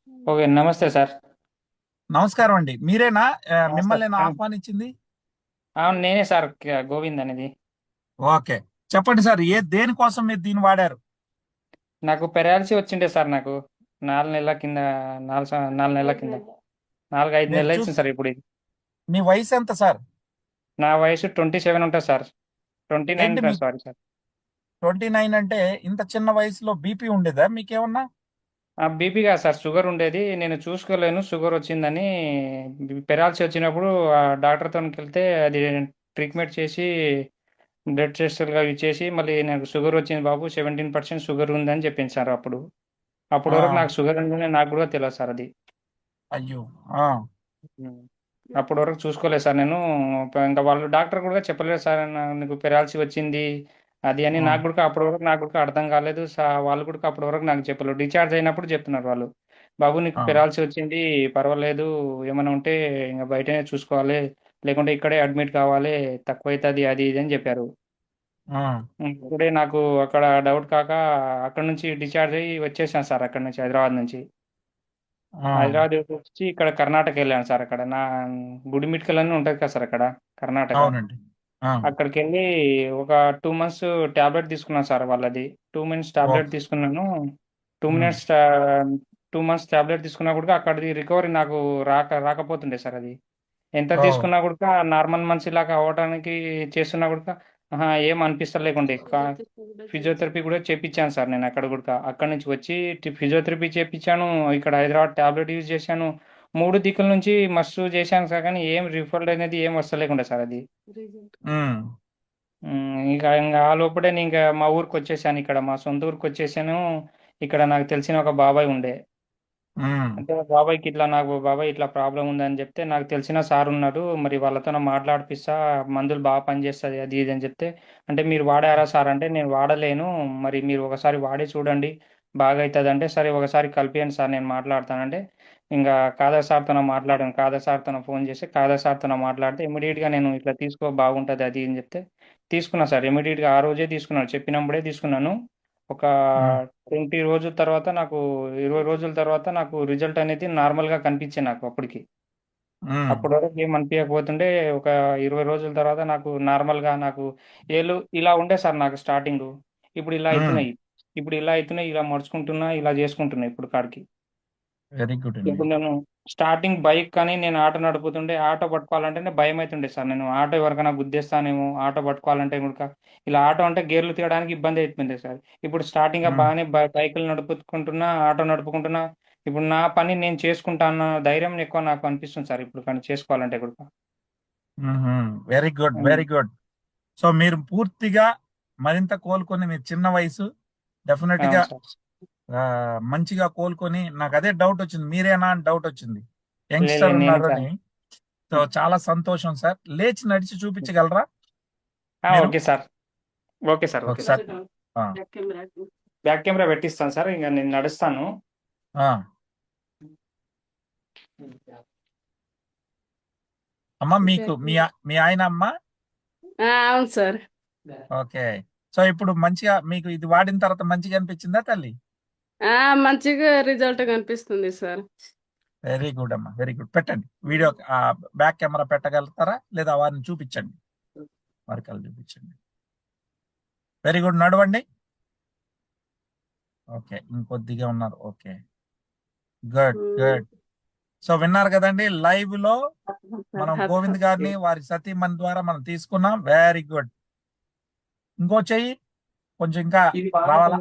Okay. నమస్తే sir. నమస్కారం అండి. మీరేనా నమస్తే. మిమ్మల్ని ఆహ్వానించింది? అవును. నేనే సార్ గోవింద్ అనేది. ఓకే. చెప్పండి సార్. దేనికోసం మీరు దీన్ని వాడారు? నాకు పెరాలసీ వచ్చిండే సార్ నాకు. 4 నెలల కింద 4 నెలల కింద. 4, 5 మీరు చూస్ నెలలయితుంది సార్ ఇప్పుడు ఇది. మీ వయసు ఎంత సార్? నా వయసు 27 ఉంటది సార్. 29 ఏంటి ఉంటది మీకు సారీ సార్. 29 అంటే ఇంత చిన్న వయసులో బీపీ ఉండేదా మీకేమన్నా? బీపీ కాదు సార్, షుగర్ ఉండేది. నేను చూసుకోలేను షుగర్ వచ్చిందని. పెరాలసీ వచ్చినప్పుడు డాక్టర్‌తోనికెళ్తే అది ట్రీట్మెంట్ చేసి బ్లడ్ టెస్టులు అవి చేసి మళ్ళీ నాకు షుగర్ వచ్చింది బాబు, 17% షుగర్ ఉందని చెప్పింది సార్ అప్పుడు. అప్పటి ఆ! వరకు నాకు షుగర్ ఉందని నాకు కూడా తెలియదు సార్ అది. అయ్యో! ఆ! ఉమ్. అప్పటి వరకు చూసుకోలేదు సార్ నేను. ఇంకా వాళ్ళు డాక్టర్ కూడా చెప్పలేదు సార్, నీకు పెరాలసీ వచ్చింది అది అని. ఆ! నాకు కూడా అప్పటి వరకు నాకు కూడా అర్థం కాలేదు. వాళ్ళు కూడా అప్పటి వరకు నాకు చెప్పలేదు. డిశ్చార్జ్ అయినప్పుడు చెప్తున్నారు వాళ్ళు, బాబు నీకు ఆ! పెరాలసీ వచ్చింది, పర్వాలేదు, ఏమైనా ఉంటే ఇంకా బయటనే చూసుకోవాలి, లేకుంటే ఇక్కడే అడ్మిట్ కావాలి, తక్కువ అవుతుంది అది ఇది అని చెప్పారు. ఆ! ఇప్పుడే నాకు అక్కడ డౌట్ కాక అక్కడ నుంచి డిశ్చార్జ్ అయ్యి వచ్చేసాను సార్, అక్కడ నుంచి హైదరాబాద్ నుంచి. ఆ! హైదరాబాద్ వచ్చి ఇక్కడ కర్ణాటక వెళ్ళాను సార్. అక్కడ నా గుడిమిట్కల్ అని ఉంటుంది కదా సార్ అక్కడ, కర్ణాటక. అవునండి. ఆ! అక్కడికి వెళ్ళి ఒక 2 మంత్స్ టాబ్లెట్ తీసుకున్నాను సార్ వాళ్ళది. 2 మంత్స్ టాబ్లెట్ ఓకే. తీసుకున్నాను. టూ హ్మ్. మినిట్స్ 2 మంత్స్ టాబ్లెట్ తీసుకున్నా కూడా అక్కడిది రికవరీ నాకు రాకపోతుండే సార్ అది. ఎంత ఓహ్! తీసుకున్నా కూడా నార్మల్ మనిషిలాగా అవ్వడానికి చేస్తున్నా కూడా ఏం అనిపిస్తలేకుండే. ఫిజియోథెరపీ కూడా చేపించాను సార్ నేను అక్కడ కూడా. అక్కడ నుంచి వచ్చి ఫిజియోథెరపీ చేపించాను, ఇక్కడ హైదరాబాద్ టాబ్లెట్ యూజ్ చేశాను. 3 దిక్కుల నుంచి మస్తు చేశాను సార్, కానీ ఏం రిఫండ్ అనేది ఏం వస్తలేకుండే సార్ అది. హ్మ్. ఇంకా ఆ లోపలే నేను ఇంకా మా ఊరికి వచ్చేసాను, ఇక్కడ మా సొంత ఊరికి వచ్చేసాను. ఇక్కడ నాకు తెలిసిన ఒక బాబాయ్ ఉండే. హ్మ్. అంటే బాబాయ్కి ఇట్లా, నాకు బాబాయ్ ఇట్లా ప్రాబ్లం ఉందని చెప్తే, నాకు తెలిసిన సార్ ఉన్నాడు, మరి వాళ్ళతో మాట్లాడిపిస్తా, మందులు బాగా పనిచేస్తుంది అది ఇది అని చెప్తే, అంటే మీరు వాడారా సార్ అంటే, నేను వాడలేను, మరి మీరు ఒకసారి వాడి చూడండి బాగా అవుతుంది అంటే, సరే ఒకసారి కలిపియండి సార్ నేను మాట్లాడతానంటే, ఇంకా కాదర్ సార్తో మాట్లాడాను. కాదర్ సార్తో ఫోన్ చేసి కాదర్ సార్తో మాట్లాడితే ఇమీడియట్గా నేను ఇట్లా తీసుకో బాగుంటుంది అది అని చెప్తే తీసుకున్నా సార్. ఇమీడియట్గా ఆ రోజే తీసుకున్నాను, చెప్పినప్పుడే తీసుకున్నాను. ఒక హ్మ్. 20 రోజుల తర్వాత నాకు, 20 రోజుల తర్వాత నాకు రిజల్ట్ అనేది నార్మల్గా కనిపించింది నాకు అప్పటికి. హ్మ్. అప్పటి వరకు ఏం అనిపించకపోతుండే, ఒక 20 రోజుల తర్వాత నాకు నార్మల్గా నాకు ఏళ్ళు ఇలా ఉండే సార్ నాకు స్టార్టింగ్. ఇప్పుడు ఇలా హ్మ్. అవుతున్నాయి. ఇప్పుడు ఇలా అవుతున్నాయి, ఇలా మడుచుకుంటున్నా, ఇలా చేసుకుంటున్నా ఇప్పుడు కాడికి. వెరీ గుడ్ అండి. ఇప్పుడు నేను స్టార్టింగ్ బైక్ కానీ నేను ఆటో నడుపుతుండే, ఆటో పట్టుకోవాలంటేనే భయం అవుతుండే సార్. నేను ఆటో ఎవరికైనా గుద్దేస్తానేమో ఆటో పట్టుకోవాలంటే కూడా. ఇలా ఆటో అంటే గేర్లు తీయడానికి ఇబ్బంది అవుతుంది సార్. ఇప్పుడు స్టార్టింగ్ హ్మ్. బాగానే బైకులు నడుపుకుంటున్నా, ఆటో నడుపుకుంటున్నా. ఇప్పుడు నా పని నేను చేసుకుంటా అన్న ధైర్యం ఎక్కువ నాకు అనిపిస్తుంది సార్ ఇప్పుడు, కానీ చేసుకోవాలంటే కూడా. Very good. Um, very good. So మీరు పూర్తిగా మరింత కోలుకొని మీ చిన్న వయసు డెఫినెట్ గా అవును సార్. మంచిగా కోలుకొని నాకు అదే డౌట్ వచ్చింది, మీరేనా అని డౌట్ వచ్చింది. లేదు యంగ్స్టర్ లేదు, నేనే ఉన్నారు సార్. అని. సో చాలా సంతోషం సార్. లేచి నడిచి చూపించగలరా మీరు? Okay sir. Okay sir. Okay sir. ఒకసారి ఆ, బ్యాక్ కెమెరా పెట్టిస్తాను సార్, ఇంకా నేను నడుస్తాను. ఆ. అమ్మ మీకు మీ ఆయన అమ్మ. అవును సార్. ఓకే. సో ఇప్పుడు మంచిగా మీకు ఇది వాడిన తర్వాత మంచిగా అనిపించిందా తల్లి? మంచిగా రిజల్ట్ కనిపిస్తుంది సార్. వెరీ గుడ్ అమ్మా, వెరీ గుడ్. పెట్టండి వీడియో. బ్యాక్ కెమెరా పెట్టగలుగుతారా లేదా వారిని చూపించండి, వారికి చూపించండి. Very good. నడవండి. ఓకే, ఇంకొద్దిగా ఉన్నారు. ఓకే, గుడ్ ఉమ్. గుడ్. సో విన్నారు కదండి, లైవ్ లో మనం గోవింద్ గారిని వారి సతీమణి ద్వారా మనం తీసుకున్నాం. Very good. ఇంకో చెయ్యి కొంచెం ఇంకా ఇది బాగా రావాలా?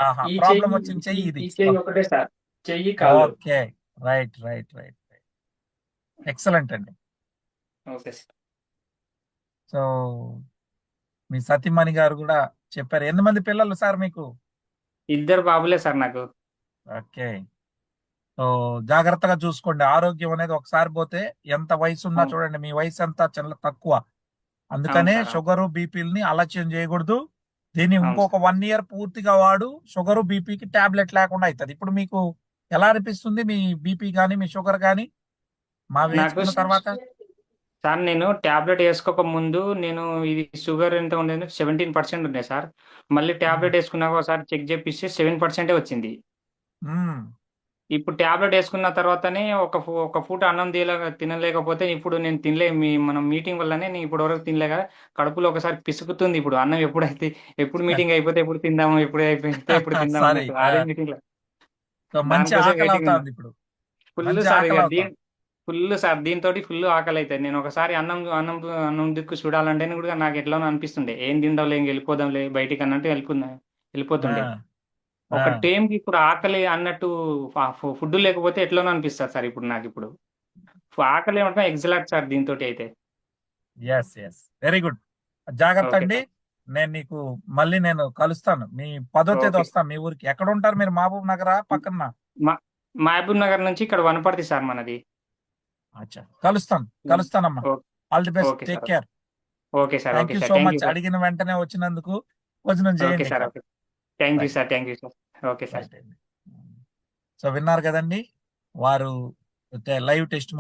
ఆహా, ఈ ప్రాబ్లం చెయ్యి, వచ్చిన చెయ్యి ఇది. ఈ చెయ్యి ఒకటే సార్, చెయ్యి కాళ్ళు. Okay, right right right. Excellent అండి. Okay sir. సో మీ సతీమణి గారు కూడా చెప్పారు. ఎంతమంది పిల్లలు సార్ మీకు? ఇద్దరు బాబులే సార్ నాకు. ఓకే. సో జాగ్రత్తగా చూసుకోండి. ఆరోగ్యం అనేది ఒకసారి పోతే ఎంత వయసు ఉన్నా అవును. చూడండి, మీ వయసు అంతా చాలా తక్కువ. అవును అందుకనే సార్. అవును. షుగరు బీపీలని అలక్ష్యం చేయకూడదు. దీన్ని అవును ఇంకొక సార్. 1 ఇయర్ పూర్తిగా వాడు, షుగరు బీపీకి టాబ్లెట్ లేకుండా అవుతుంది. ఇప్పుడు మీకు ఎలా అనిపిస్తుంది మీ బీపీ కానీ మీ షుగర్ కానీ మా నాకు వేసుకున్న తర్వాత? సార్, నేను టాబ్లెట్ వేసుకోక ముందు నేను ఇది షుగర్ ఎంత ఉండేది, 17% ఉండే సార్. మళ్ళీ ఉమ్, టాబ్లెట్ వేసుకున్నాక ఒకసారి చెక్ చేపిస్తే 7% వచ్చింది. ఉమ్, ఇప్పుడు టాబ్లెట్ వేసుకున్న తర్వాతనే ఒక పూట అన్నం తినలేకపోతే ఇప్పుడు నేను మనం మీటింగ్ వల్లనే నేను ఇప్పుడు వరకు తినలేక కడుపులో ఒకసారి పిసుకుతుంది ఇప్పుడు అన్నం ఎప్పుడు మీటింగ్ అయిపోతే ఎప్పుడు తిందాము ఎప్పుడు తిందాం సారీ. అన్నట్టు అదే మీటింగ్ లో సో మంచి దానికోసం ఆకలి వెయిటింగ్ అవుతా ఉన్నా ఉంది ఇప్పుడు. ఫుల్ మంచి సార్ ఆకలి ఇక అవుతా ఉంది. ఫుల్ సార్ దీంతో ఫుల్ ఆకలి అవుతుంది నేను ఒకసారి అన్నం దిక్కు చూడాలంటేనే కూడా నాకు ఎట్లానో అనిపిస్తుండే ఏం తిందాంలే ఇంక వెళ్ళిపోదాంలే బయటికి అన్నట్టు ఆ, వెళ్ళిపోతుండే ఆ, ఒక టైంకి ఇప్పుడు ఆకలి అన్నట్టు ఫుడ్ లేకపోతే ఎట్లనో అనిపిస్తుంది సార్ ఇప్పుడు నాకు ఇప్పుడు ఆకలి ఏమంటే ఎగ్జలాట్ సార్ దీంతో అయితే ఎస్ ఎస్ వెరీ గుడ్. జాగ్రత్త ఓకే అండి. సార్ నేను మళ్ళీ కలుస్తాను. మీ 10వ తేదీ ఓకే వస్తాను మీ ఊరికి. ఎక్కడ ఉంటారు మీరు? మహబూబ్ నగరా పక్కన? మా మహబూబ్ నగర్ నుంచి ఇక్కడ వనపర్తి సార్ మనది అచ్చా, కలుస్తానమ్మా. ఓ- all the best. Okay take sir care. Okay sir thank okay you sir so thank you much. Sir అడిగిన వెంటనే వచ్చినందుకు భోజనం ఓకే చేయండి ఇక. Sir okay thank you right. Sir thank you sir okay sir right అండి. So విన్నారు కదండి, వారు లైవ్ టెస్ట్